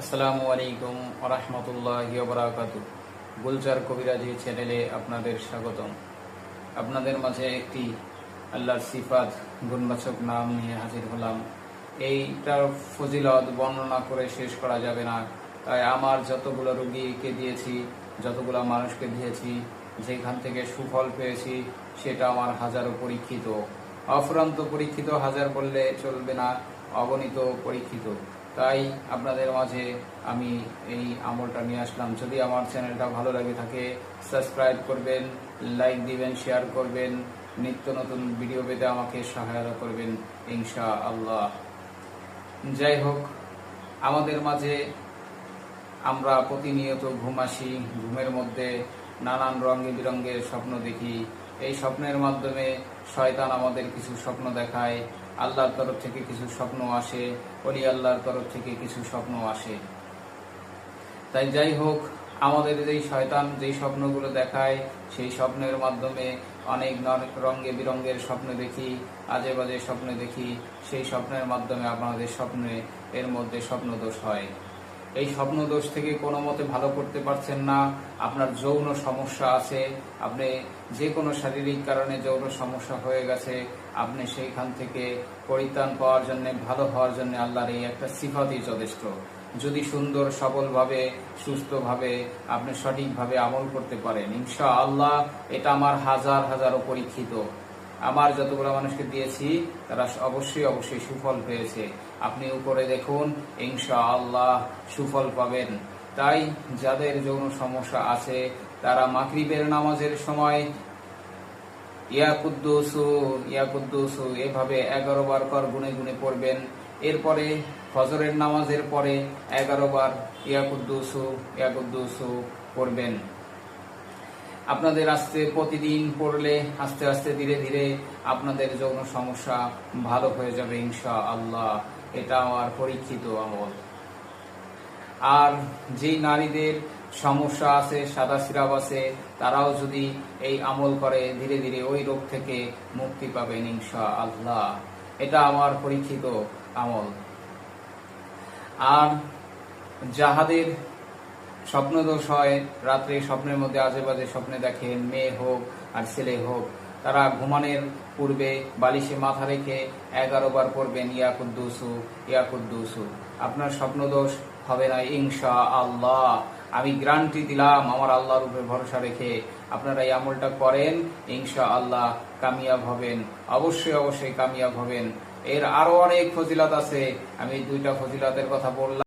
আসসালামু আলাইকুম ওয়া রাহমাতুল্লাহি ওয়া বারাকাতুহু। গুলজার কবিরাজি চ্যানেলে আপনাদের স্বাগতম। আপনাদের মাঝে একটি আল্লাহর সিফাত গুণবাচক নাম নিয়ে হাজির হলাম। এইটার ফজিলত বর্ণনা করে শেষ করা যাবে না। তাই আমার যতগুলো রোগীকে দিয়েছি, যতগুলো মানুষকে দিয়েছি, যেখান থেকে সুফল পেয়েছি সেটা আমার হাজারো পরীক্ষিত, অফুরন্ত পরীক্ষিত, হাজার বললে চলবে না, অগণিত পরীক্ষিত। তাই আপনাদের মাঝে আমি এই আমলটা নিয়ে আসলাম। যদি আমার চ্যানেলটা ভালো লাগে থাকে সাবস্ক্রাইব করবেন, লাইক দিবেন, শেয়ার করবেন, নিত্য নতুন ভিডিও পেতে আমাকে সহায়তা করবেন ইনশাআল্লাহ। যাই হোক, আমাদের মাঝে আমরা প্রতিনিয়ত ঘুম আসি, ঘুমের মধ্যে নানান রঙে বিরঙের স্বপ্ন দেখি। এই স্বপ্নের মাধ্যমে শয়তান আমাদের কিছু স্বপ্ন দেখায়, আল্লাহর তরফ থেকে কিছু স্বপ্ন আসে, ওলি আল্লাহর তরফ থেকে কিছু স্বপ্ন আসে। তাই যাই হোক, আমাদের এই শয়তান যেই স্বপ্নগুলো দেখায় সেই স্বপ্নের মাধ্যমে অনেক রঙে বিরঙের স্বপ্ন দেখি, আজে বাজে স্বপ্ন দেখি। সেই স্বপ্নের মাধ্যমে আপনাদের স্বপ্নে এর মধ্যে স্বপ্ন দোষ হয়। এই স্বপ্ন দোষ থেকে কোনো মতে ভালো করতে পারছেন না, আপনার যৌন সমস্যা আছে, আপনি যে কোনো শারীরিক কারণে যৌন সমস্যা হয়ে গেছে, আপনি সেইখান থেকে পরিত্রাণ পাওয়ার জন্য, ভালো হওয়ার জন্য আল্লাহর এই একটা সিফাতই যথেষ্ট। যদি সুন্দর সবলভাবে সুস্থভাবে আপনি সঠিকভাবে আমল করতে পারেন ইনশাআল্লাহ, এটা আমার হাজার হাজারো পরীক্ষিত। আমার যতগুলো মানুষকে দিয়েছি তারা অবশ্যই সুফল পেয়েছে। আপনি উপরে দেখুন, ইনশাআল্লাহ সুফল পাবেন। তাই যাদের যৌন সমস্যা আছে তারা মাগরিবের নামাজের সময় ইয়া কুদ্দুসু এভাবে 11 বার কর গুনে গুনে পড়বেন। এরপরে ফজরের নামাজের পরে 11 বার ইয়া কুদ্দুসু পড়বেন। আপনাদের প্রতিদিন পড়লে আস্তে আস্তে ধীরে ধীরে আপনাদের যৌন সমস্যা ভালো হয়ে যাবে ইনশাআল্লাহ। এটা আমার পরীক্ষিত আমল। আর যেই নারীদের সমস্যা আছে, সাদা সিরাপ আছে, তারাও যদি এই আমল করে ধীরে ধীরে ওই রোগ থেকে মুক্তি পাবেন ইনশাআল্লাহ। এটা আমার পরীক্ষিত আমল। আর যাহাদের স্বপ্নদোষ হয়, রাত্রে স্বপ্নের মধ্যে আজে বাজে স্বপ্নে দেখেন, মেয়ে হোক আর ছেলে হোক, তারা ঘুমানোর পূর্বে বালিশে মাথা রেখে 11 বার পড়বেন ইয়া কুদ্দুসু। আপনার স্বপ্নদোষ হবে না ইনশাআল্লাহ। আমি গ্যারান্টি দিলাম আমার আল্লাহর উপরে ভরসা রেখে। আপনারা এই আমলটা করেন, ইনশাআল্লাহ কামিয়াব হবেন, অবশ্যই কামিয়াব হবেন। এর আরো অনেক ফজিলত আছে, আমি 2টা ফজিলতের কথা বললাম।